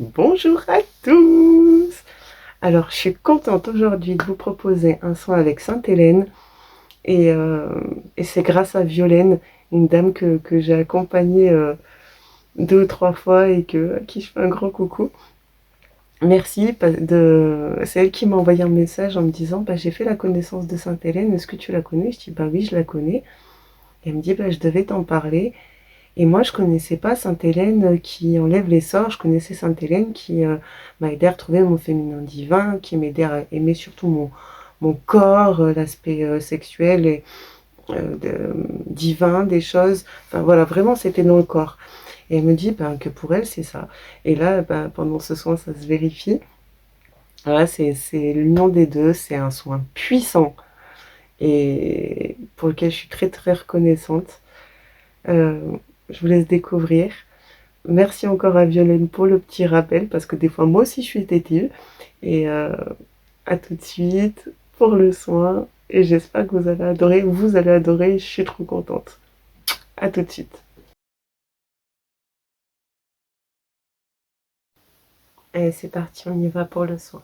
Bonjour à tous. Alors, je suis contente aujourd'hui de vous proposer un soin avec Sainte-Hélène et, euh, et c'est grâce à Violaine, une dame que j'ai accompagnée 2 ou 3 fois et à qui je fais un grand coucou. Merci, c'est elle qui m'a envoyé un message en me disant bah, j'ai fait la connaissance de Sainte-Hélène, est-ce que tu la connais? Je dis bah oui, je la connais. Et elle me dit bah, je devais t'en parler. Et moi, je connaissais pas Sainte-Hélène qui enlève les sorts. Je connaissais Sainte-Hélène qui m'a aidé à retrouver mon féminin divin, qui m'aidait à aimer surtout mon corps, l'aspect sexuel et divin des choses. Enfin voilà, vraiment, c'était dans le corps. Et elle me dit ben, que pour elle, c'est ça. Et là, ben, pendant ce soin, ça se vérifie. Voilà, c'est l'union des deux. C'est un soin puissant et pour lequel je suis très très reconnaissante. Euh, je vous laisse découvrir. Merci encore à Violaine pour le petit rappel, parce que des fois moi aussi je suis tétile. Et à tout de suite pour le soin. Et j'espère que vous allez adorer, je suis trop contente. À tout de suite. Allez, c'est parti, on y va pour le soin.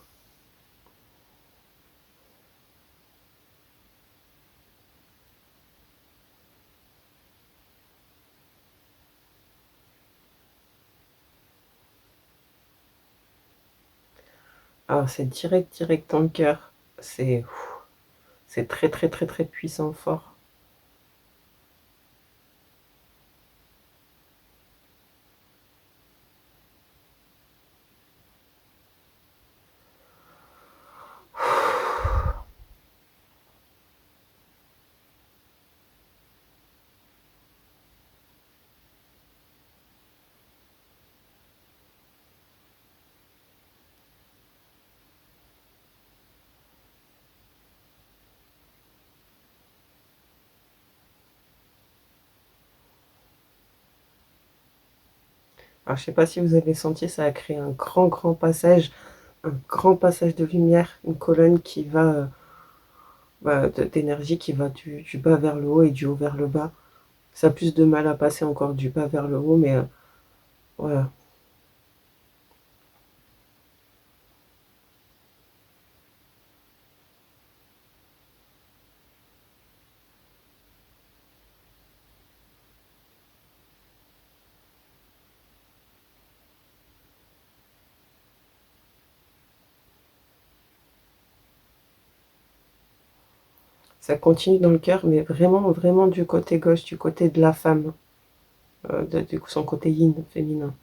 Alors c'est direct dans le cœur. C'est très très très très puissant, fort. Alors je sais pas si vous avez senti, ça a créé un grand passage de lumière, une colonne qui va d'énergie qui va du bas vers le haut et du haut vers le bas. Ça a plus de mal à passer encore du bas vers le haut, mais voilà. Ça continue dans le cœur, mais vraiment, vraiment du côté gauche, du côté de la femme, du coup son côté yin, féminin.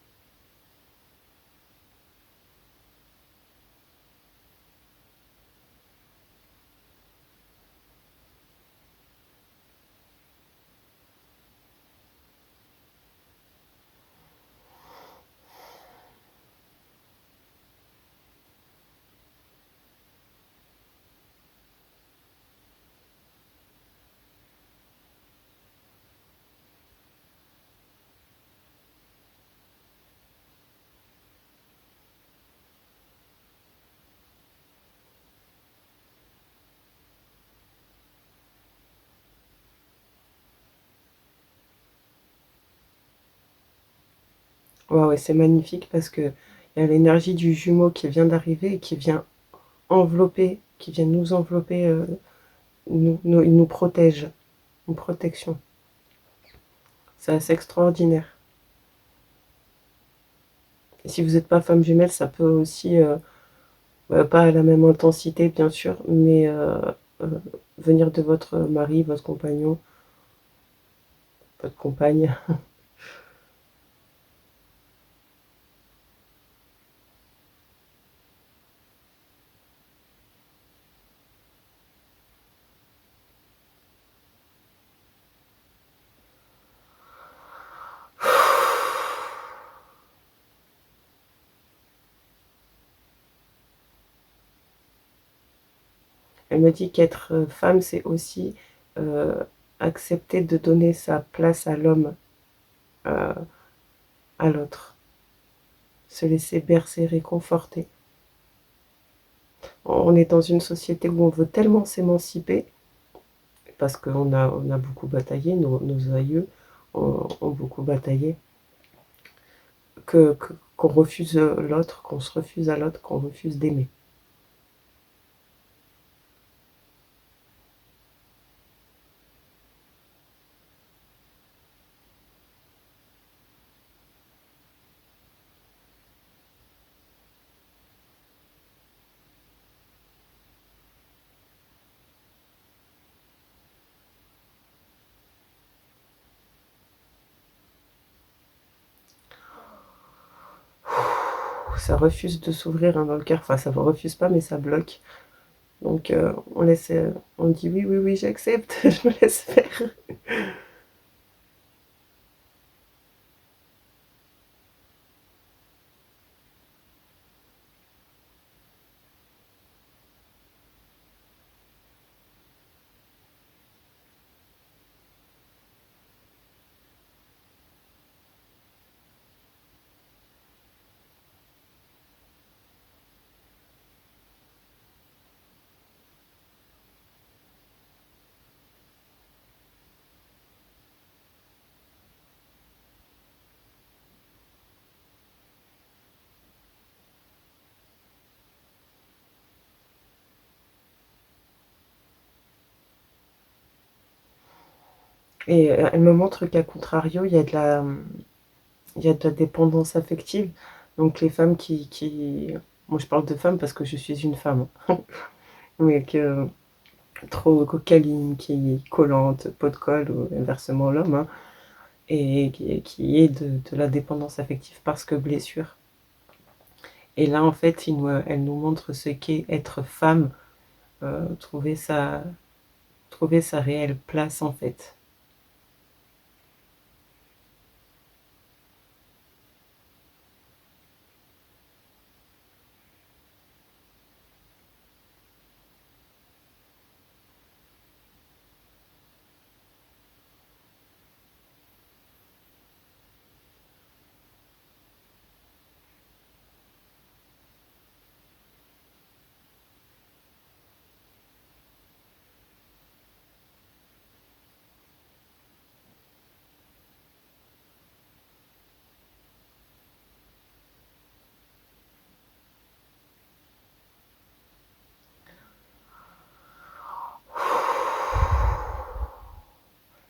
Waouh, et c'est magnifique parce que il y a l'énergie du jumeau qui vient d'arriver et qui vient envelopper, qui vient nous envelopper, il nous protège, une protection. C'est assez extraordinaire. Et si vous n'êtes pas femme jumelle, ça peut aussi, pas à la même intensité bien sûr, mais euh, venir de votre mari, votre compagnon, votre compagne. Elle me dit qu'être femme, c'est aussi euh, accepter de donner sa place à l'homme, euh, à l'autre, se laisser bercer, réconforter. On est dans une société où on veut tellement s'émanciper, parce on a beaucoup bataillé, nos aïeux ont beaucoup bataillé, que qu'on refuse l'autre, qu'on se refuse à l'autre, qu'on refuse d'aimer. Ça refuse de s'ouvrir hein, dans le cœur, enfin ça ne refuse pas mais ça bloque. Donc on laisse, on dit oui, oui, oui, j'accepte, je me laisse faire. Et elle me montre qu'à contrario, il y a de la dépendance affective. Donc les femmes moi je parle de femmes parce que je suis une femme, hein. Mais que trop câline, qui est collante, pot de colle, ou inversement l'homme, hein, et qui est de la dépendance affective parce que blessure. Et là, en fait, elle nous montre ce qu'est être femme, euh, trouver sa, trouver sa réelle place, en fait.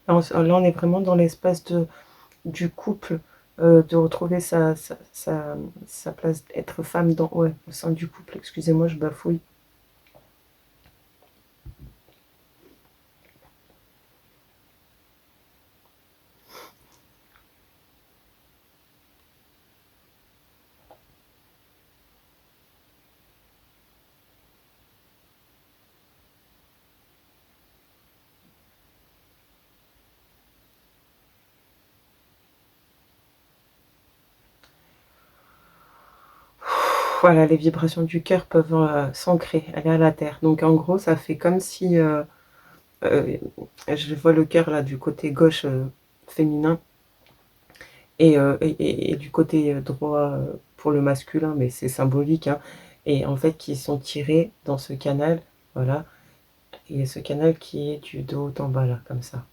Là, on est vraiment dans l'espace du couple, de retrouver sa place d'être femme ouais, au sein du couple. Excusez-moi, je bafouille. Voilà, les vibrations du cœur peuvent s'ancrer, aller à la terre. Donc en gros, ça fait comme si, euh, je vois le cœur là du côté gauche féminin et du côté droit pour le masculin, mais c'est symbolique, hein, et en fait qui sont tirés dans ce canal, voilà, et ce canal qui est du de haut en bas là, comme ça.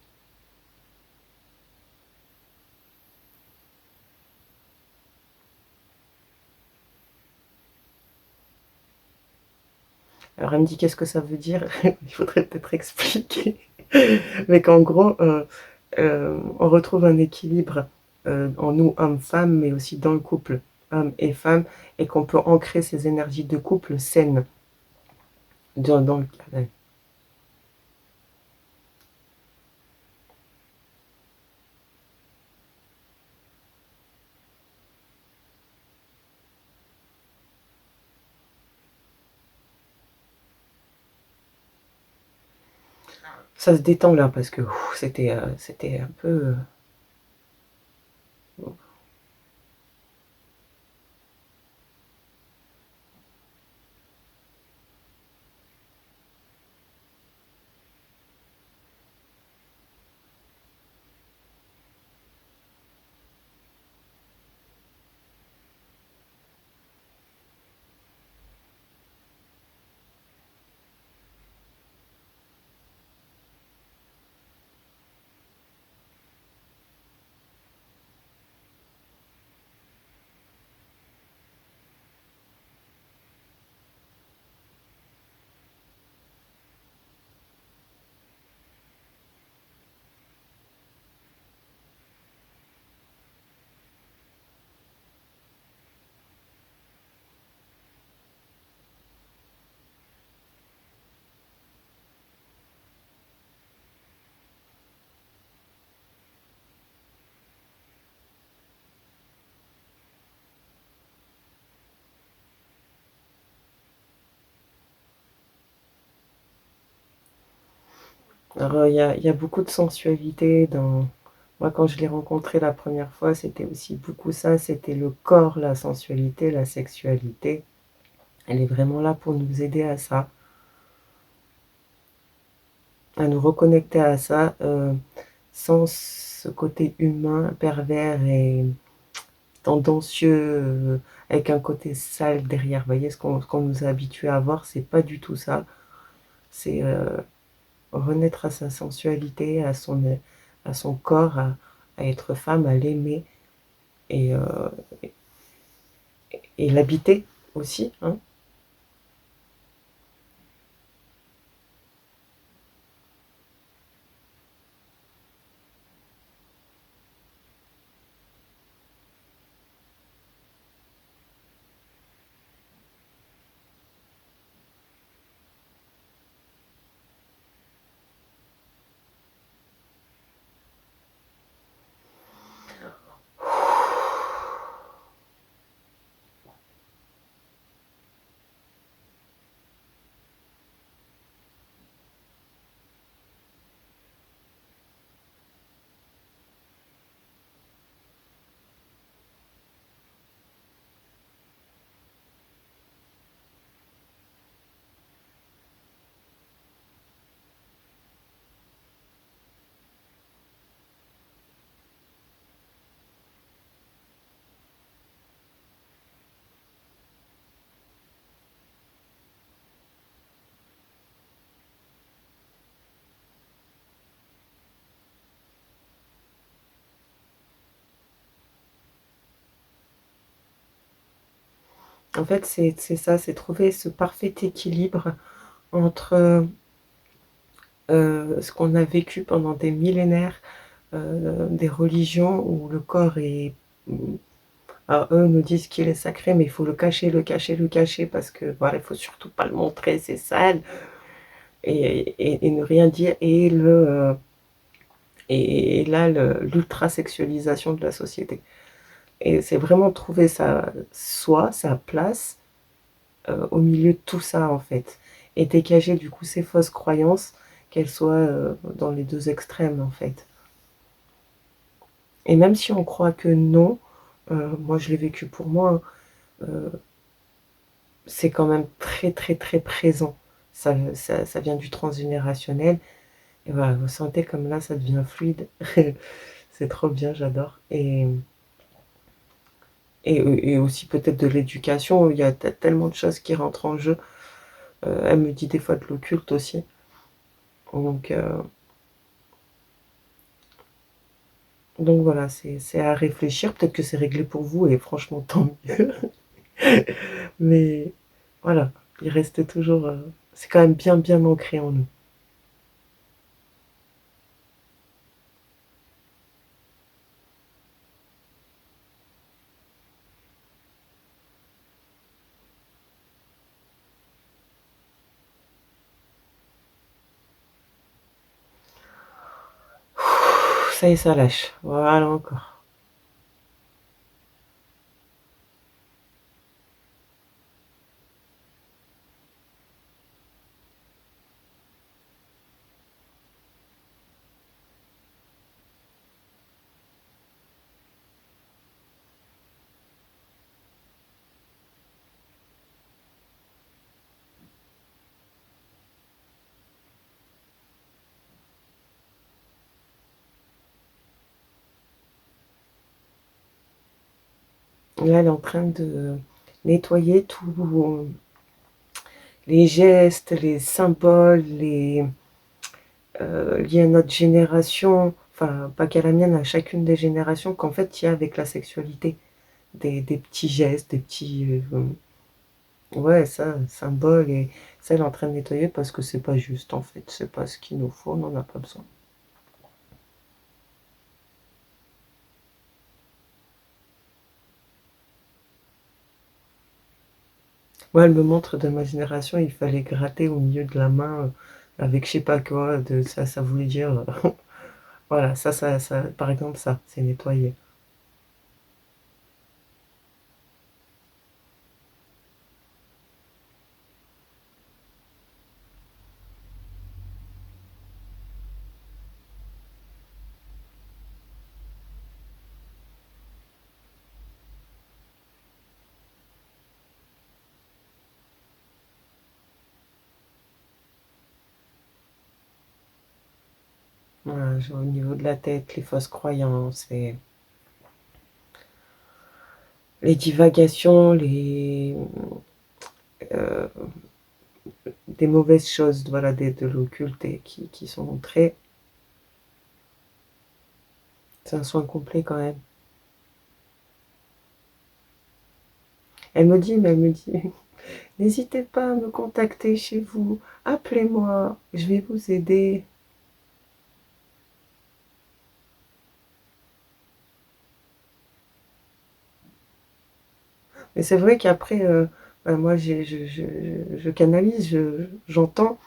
Alors elle me dit qu'est-ce que ça veut dire, il faudrait peut-être expliquer, mais qu'en gros, on retrouve un équilibre en nous, hommes-femmes, mais aussi dans le couple, hommes et femmes, et qu'on peut ancrer ces énergies de couple saines dans le canal. Ça se détend là, parce que c'était un peu... Alors, il y a beaucoup de sensualité dans... Moi, quand je l'ai rencontré la première fois, c'était aussi beaucoup ça, c'était le corps, la sensualité, la sexualité. Elle est vraiment là pour nous aider à ça, à nous reconnecter à ça, sans ce côté humain, pervers et tendancieux, avec un côté sale derrière. Vous voyez, ce qu'on nous a habitués à voir, c'est pas du tout ça. C'est renaître à sa sensualité, à son corps, à être femme, à l'aimer et, euh, et l'habiter aussi, hein. En fait, c'est ça, c'est trouver ce parfait équilibre entre ce qu'on a vécu pendant des millénaires, des religions où le corps est... Alors, eux nous disent qu'il est sacré, mais il faut le cacher, le cacher, le cacher, parce que voilà, il faut surtout pas le montrer, c'est sale, et ne rien dire. Et là, l'ultra-sexualisation de la société. Et c'est vraiment trouver sa place au milieu de tout ça, en fait. Et dégager, du coup, ces fausses croyances, qu'elles soient dans les deux extrêmes, en fait. Et même si on croit que non, moi je l'ai vécu pour moi, hein, c'est quand même très très très présent. Ça vient du transgénérationnel. Et voilà, vous sentez comme là, ça devient fluide. C'est trop bien, j'adore. Et aussi peut-être de l'éducation. Il y a tellement de choses qui rentrent en jeu. Elle me dit des fois de l'occulte aussi. Donc, donc voilà, c'est à réfléchir. Peut-être que c'est réglé pour vous et franchement, tant mieux. Mais voilà, il reste toujours... c'est quand même bien bien ancré en nous. Ça y est, ça lâche. Voilà encore. Là, elle est en train de nettoyer tous les gestes, les symboles, liés à notre génération. Enfin, pas qu'à la mienne, à chacune des générations, qu'en fait, il y a avec la sexualité. Des petits gestes, des petits... ouais, ça, symboles. Et ça, elle est en train de nettoyer parce que c'est pas juste, en fait. C'est pas ce qu'il nous faut, on n'en a pas besoin. Moi, elle me montre de ma génération, il fallait gratter au milieu de la main avec je sais pas quoi, ça voulait dire. Voilà, par exemple, ça, c'est nettoyer. Voilà, au niveau de la tête, les fausses croyances, les divagations, euh, des mauvaises choses, voilà, de l'occulte et qui sont très... C'est un soin complet quand même. Elle me dit, n'hésitez pas à me contacter chez vous, appelez-moi, je vais vous aider. Mais c'est vrai qu'après, ben moi, je canalise, j'entends.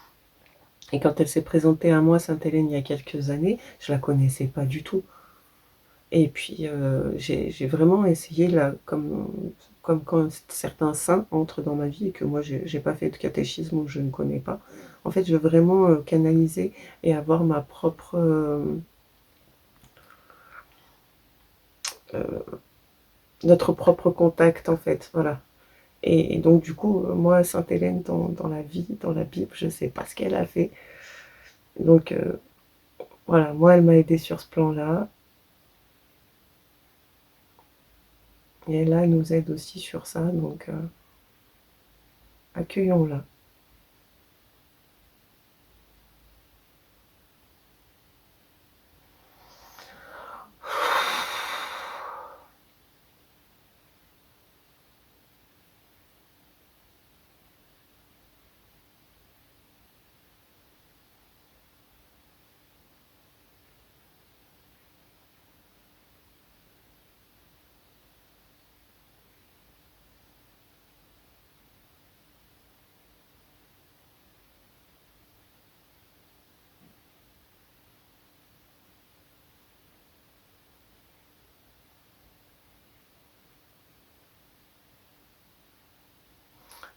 Et quand elle s'est présentée à moi, Sainte-Hélène, il y a quelques années, je la connaissais pas du tout. Et puis, j'ai vraiment essayé, là, comme quand certains saints entrent dans ma vie et que moi, j'ai pas fait de catéchisme ou je ne connais pas. En fait, je veux vraiment canaliser et avoir ma propre, euh, notre propre contact, en fait. Voilà. Et donc, du coup, moi, Sainte-Hélène, dans la vie, dans la Bible, je sais pas ce qu'elle a fait. Donc, voilà, moi, elle m'a aidé sur ce plan-là. Et là, elle nous aide aussi sur ça. Donc, accueillons-la.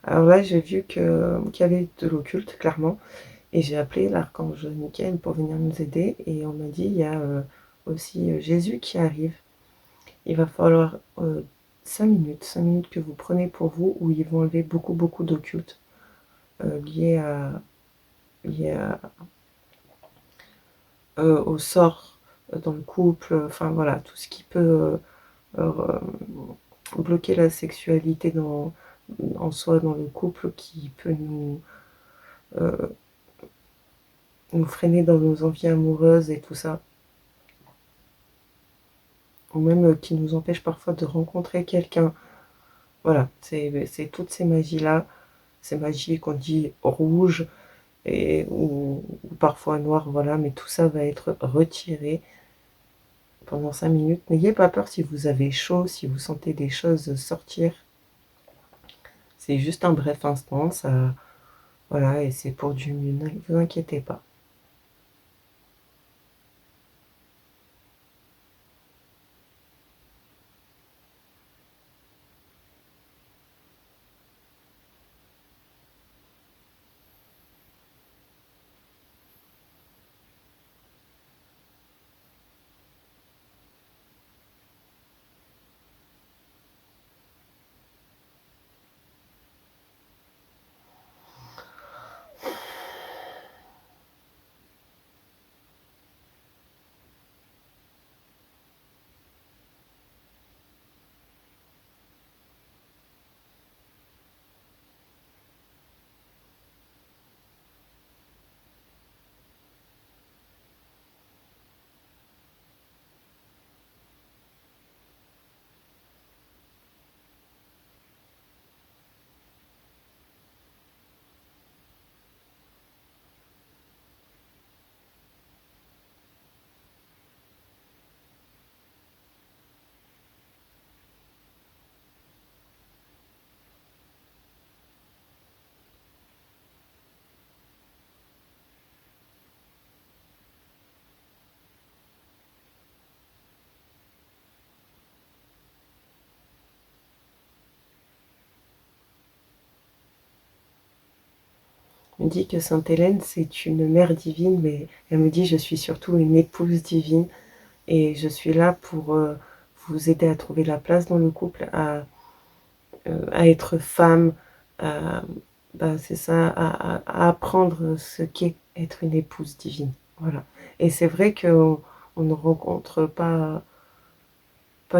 Alors là, j'ai vu qu'il y avait de l'occulte, clairement. Et j'ai appelé l'archange Michael pour venir nous aider. Et on m'a dit, il y a aussi Jésus qui arrive. Il va falloir 5 minutes que vous prenez pour vous, où ils vont enlever beaucoup, beaucoup d'occultes liés liés au sort dans le couple. Enfin voilà, tout ce qui peut euh, bloquer la sexualité en soi, dans le couple, qui peut euh, nous freiner dans nos envies amoureuses et tout ça. Ou même qui nous empêche parfois de rencontrer quelqu'un. Voilà, c'est toutes ces magies-là, ces magies qu'on dit rouges ou parfois noires, voilà, mais tout ça va être retiré pendant 5 minutes. N'ayez pas peur si vous avez chaud, si vous sentez des choses sortir. C'est juste un bref instant, ça, voilà, et c'est pour du mieux, ne vous inquiétez pas. Elle me dit que Sainte Hélène, c'est une mère divine, mais elle me dit, je suis surtout une épouse divine. Et je suis là pour vous aider à trouver la place dans le couple, à être femme, à, bah, c'est ça, à apprendre ce qu'est être une épouse divine. Voilà. Et c'est vrai qu'on ne rencontre pas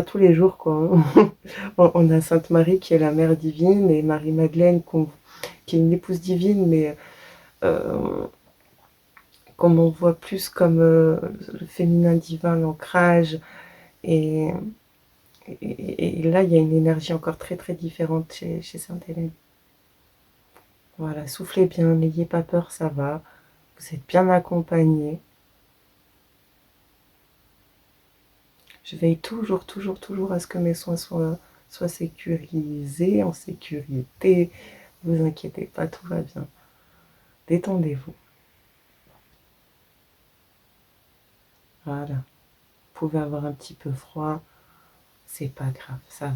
tous les jours, quoi. On a Sainte Marie qui est la mère divine et Marie-Madeleine qui est une épouse divine, mais euh, qu'on on voit plus comme le féminin divin, l'ancrage. Et, et là, il y a une énergie encore très très différente chez Sainte Hélène. Voilà, soufflez bien, n'ayez pas peur, ça va. Vous êtes bien accompagné. Je veille toujours, toujours, toujours à ce que mes soins soient sécurisés, en sécurité. Ne vous inquiétez pas, tout va bien. Détendez-vous. Voilà. Vous pouvez avoir un petit peu froid, c'est pas grave, ça va.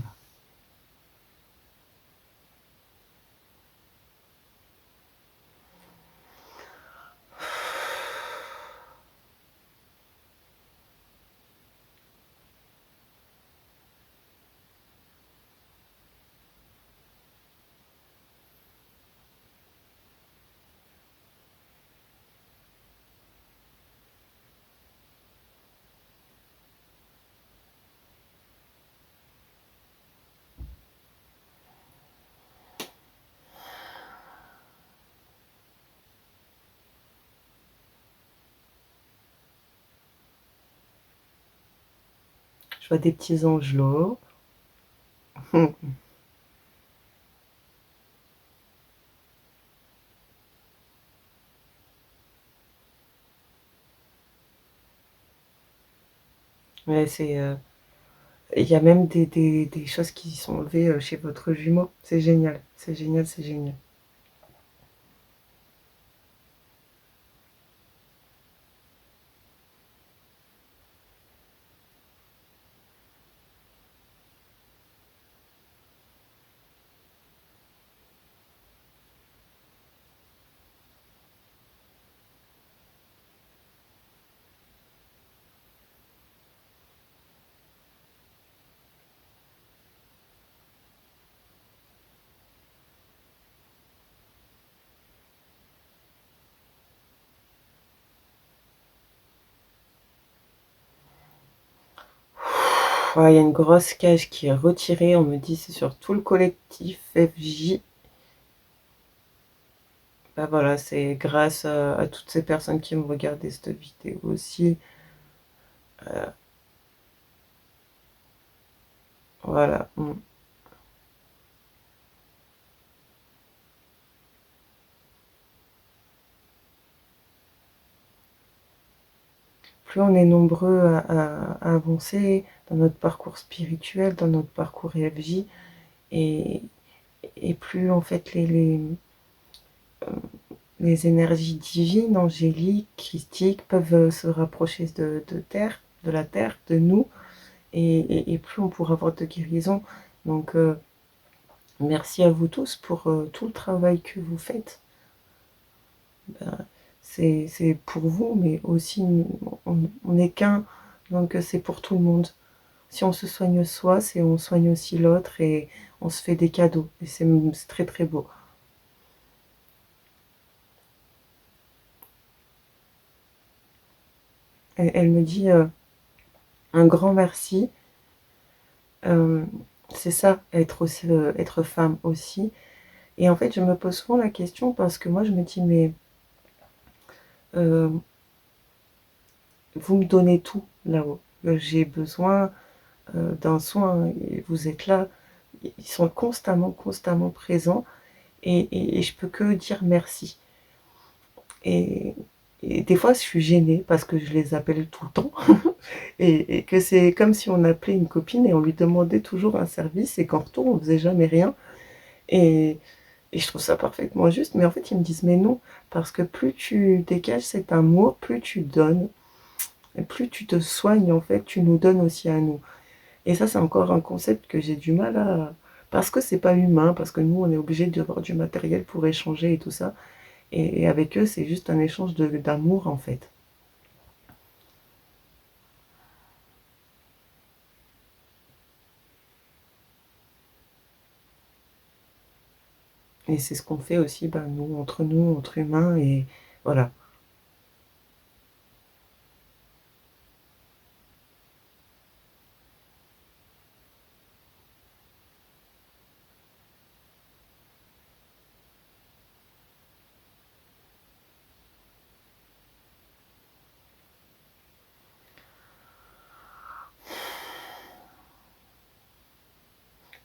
Je vois des petits angelots. Ouais, il y a même des choses qui sont enlevées chez votre jumeau. C'est génial, c'est génial, c'est génial. Ouais, il y a une grosse cage qui est retirée. On me dit c'est sur tout le collectif FJ. Bah voilà, c'est grâce à toutes ces personnes qui me regardaient cette vidéo aussi. Euh, voilà. Plus on est nombreux à avancer dans notre parcours spirituel, dans notre parcours EFJ, et, et plus en fait les énergies divines, angéliques, christiques peuvent se rapprocher de terre, de la terre, de nous, et plus on pourra avoir de guérison. Donc merci à vous tous pour tout le travail que vous faites. Ben, c'est pour vous, mais aussi on n'est qu'un, donc c'est pour tout le monde. Si on se soigne soi, c'est on soigne aussi l'autre et on se fait des cadeaux. Et c'est très très beau. Elle me dit un grand merci. Euh, c'est ça, être aussi, être femme aussi. Et en fait, je me pose souvent la question parce que moi, je me dis, mais euh, vous me donnez tout là-haut. J'ai besoin d'un soin et vous êtes là. Ils sont constamment, constamment présents et je peux que dire merci. Et, et des fois, je suis gênée parce que je les appelle tout le temps et que c'est comme si on appelait une copine et on lui demandait toujours un service et qu'en retour, on faisait jamais rien. Et, et je trouve ça parfaitement juste. Mais en fait, ils me disent, mais non, parce que plus tu dégages cet amour, plus tu donnes, et plus tu te soignes, en fait, tu nous donnes aussi à nous. Et ça, c'est encore un concept que j'ai du mal à... Parce que c'est pas humain, parce que nous, on est obligé d'avoir du matériel pour échanger et tout ça. Et avec eux, c'est juste un échange d'amour, en fait. Et c'est ce qu'on fait aussi, ben, nous, entre humains, et voilà.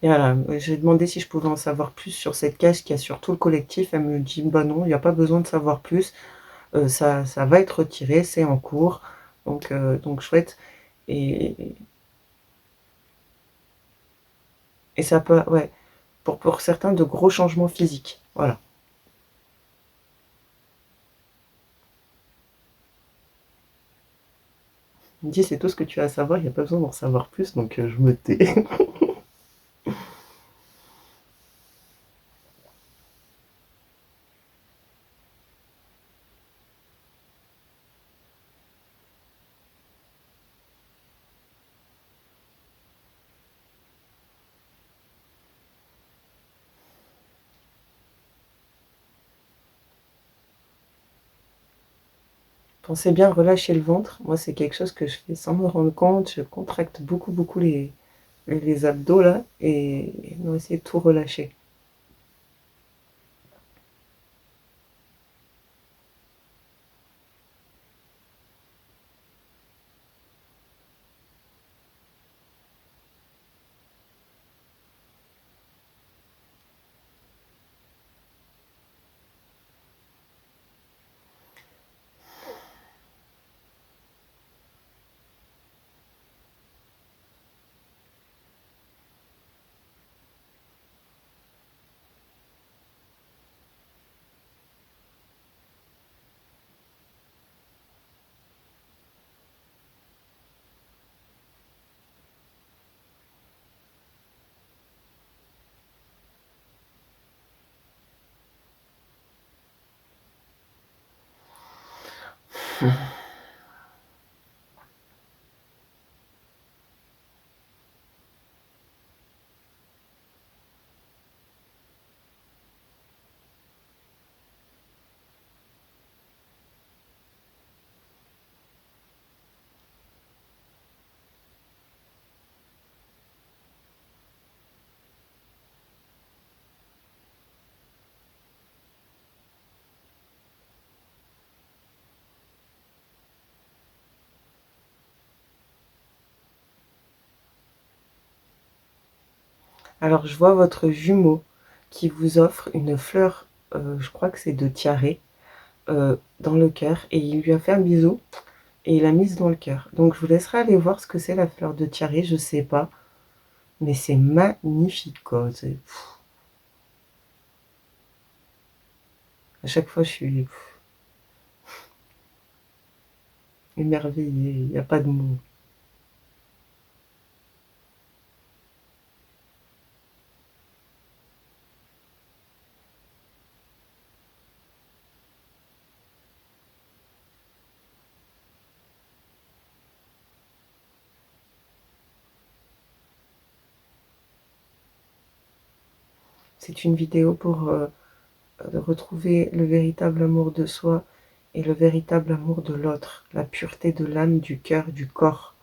Et voilà, j'ai demandé si je pouvais en savoir plus sur cette cache qu'il y a sur tout le collectif. Elle me dit: «Bah non, il y a pas besoin de savoir plus, ça va être retiré, c'est en cours». Donc chouette. Et et ça peut, ouais, pour certains, de gros changements physiques, voilà. Il me dit: «C'est tout ce que tu as à savoir, il y a pas besoin d'en savoir plus», donc je me tais. Pensez bien relâcher le ventre. Moi, c'est quelque chose que je fais sans me rendre compte. Je contracte beaucoup, beaucoup les abdos là, et on va essayer de tout relâcher. Alors, je vois votre jumeau qui vous offre une fleur, je crois que c'est de tiare, dans le cœur, et il lui a fait un bisou et il l'a mise dans le cœur. Donc, je vous laisserai aller voir ce que c'est la fleur de tiare, je sais pas, mais c'est magnifique, quoi. À chaque fois, je suis émerveillée, il n'y a pas de mots. C'est une vidéo pour retrouver le véritable amour de soi et le véritable amour de l'autre, la pureté de l'âme, du cœur, du corps.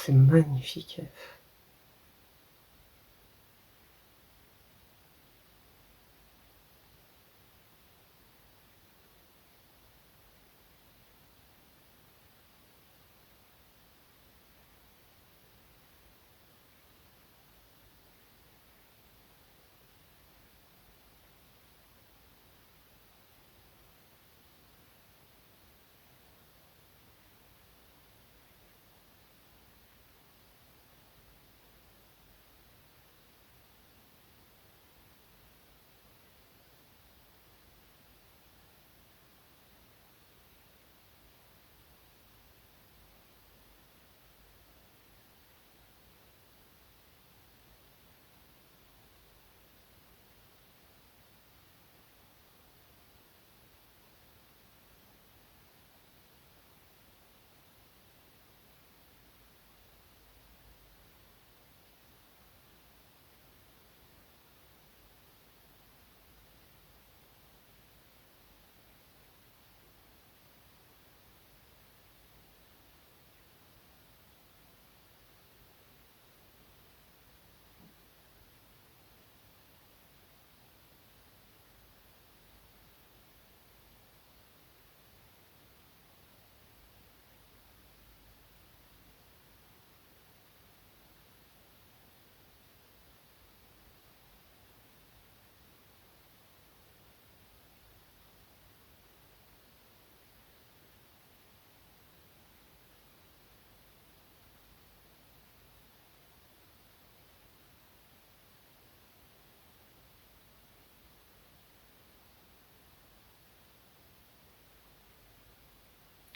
C'est magnifique.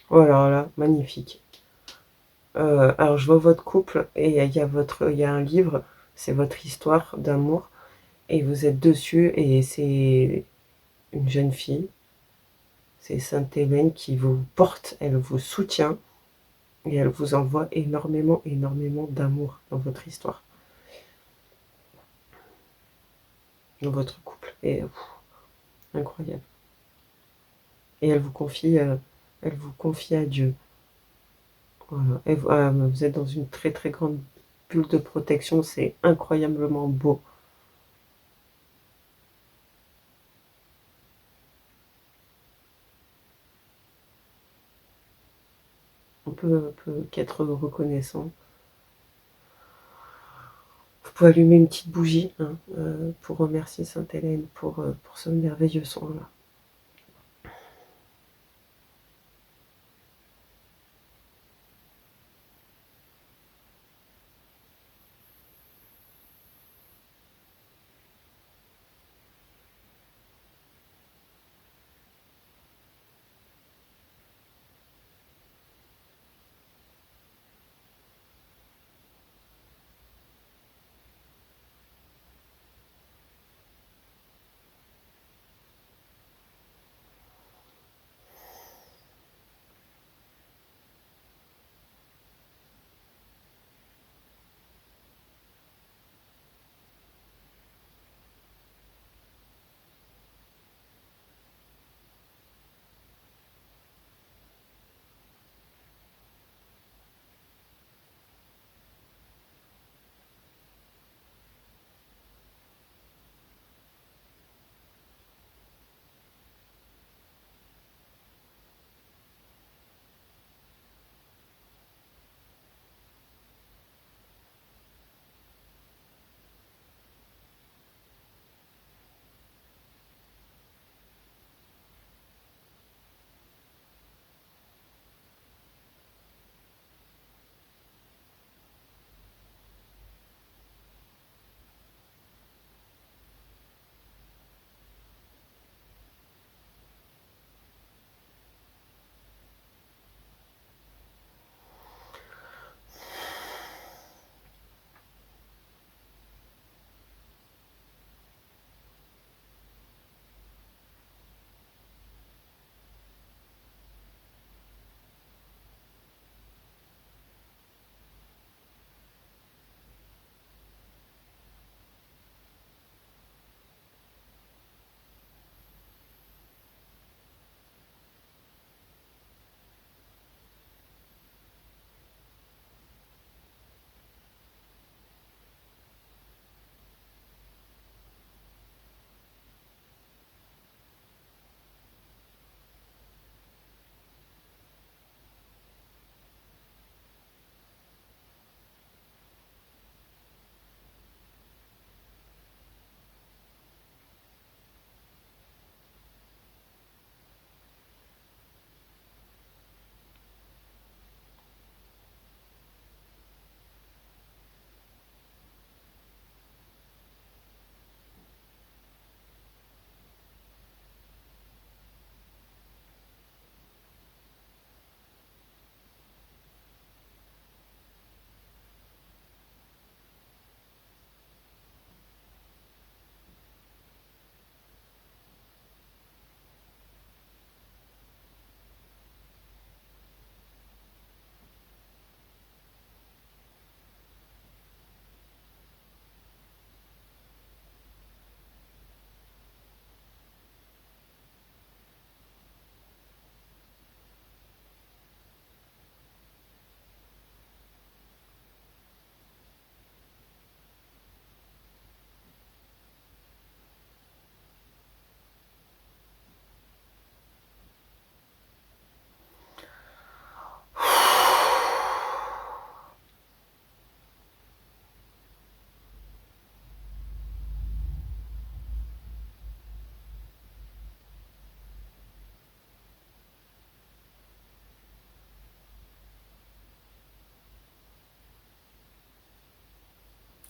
Voilà, là, magnifique. Alors je vois votre couple et il y a un livre, c'est votre histoire d'amour et vous êtes dessus et c'est une jeune fille, c'est Sainte Hélène qui vous porte, elle vous soutient et elle vous envoie énormément, énormément d'amour dans votre histoire, dans votre couple. Et incroyable. Et elle vous confie à Dieu. Voilà. Et vous êtes dans une très très grande bulle de protection, c'est incroyablement beau. On peut qu'être reconnaissant. Vous pouvez allumer une petite bougie hein, pour remercier Sainte Hélène pour ce merveilleux soin-là.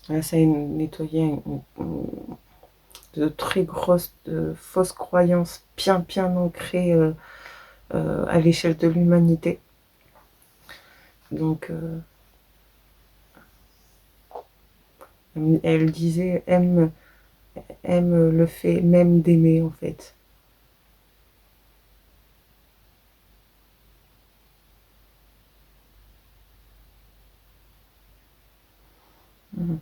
Là, ça a nettoyé de très grosses de fausses croyances bien bien ancrées à l'échelle de l'humanité. Donc, elle disait aime le fait même d'aimer en fait. Mhm.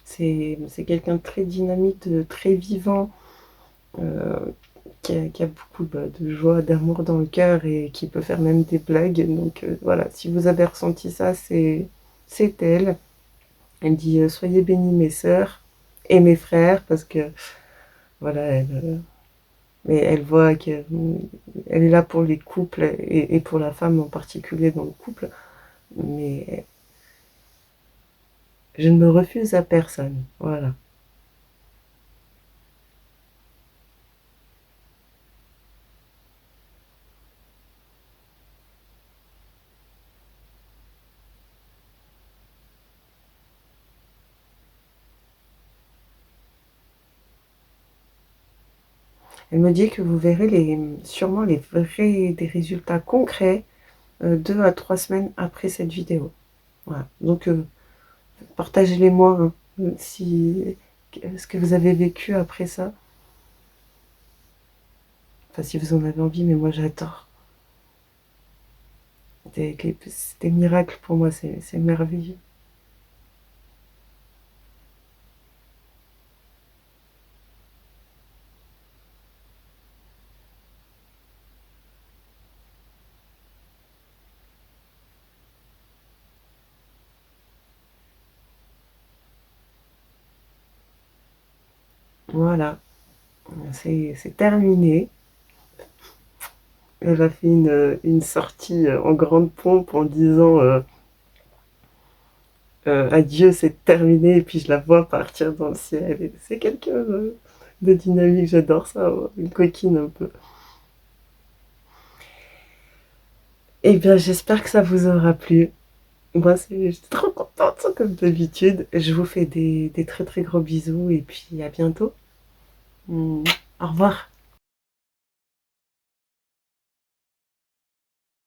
C'est quelqu'un de très dynamique, de très vivant, euh, qui a beaucoup de joie, d'amour dans le cœur et qui peut faire même des blagues. Donc voilà, si vous avez ressenti ça, c'est elle. Elle dit soyez bénis mes sœurs et mes frères parce que voilà, mais elle voit qu'elle est là pour les couples et pour la femme en particulier dans le couple. Mais je ne me refuse à personne. Voilà. Elle me dit que vous verrez sûrement des résultats concrets 2 à 3 semaines après cette vidéo. Voilà. Donc partagez-les moi si ce que vous avez vécu après ça. Enfin si vous en avez envie, mais moi j'adore. C'est des miracles pour moi, c'est merveilleux. Voilà, c'est terminé. Elle a fait une sortie en grande pompe en disant adieu, c'est terminé, et puis je la vois partir dans le ciel. Et c'est quelqu'un de dynamique, j'adore ça, une coquine un peu. Eh bien, j'espère que ça vous aura plu. Moi, je suis trop contente, comme d'habitude. Je vous fais des très très gros bisous, et puis à bientôt. Au revoir.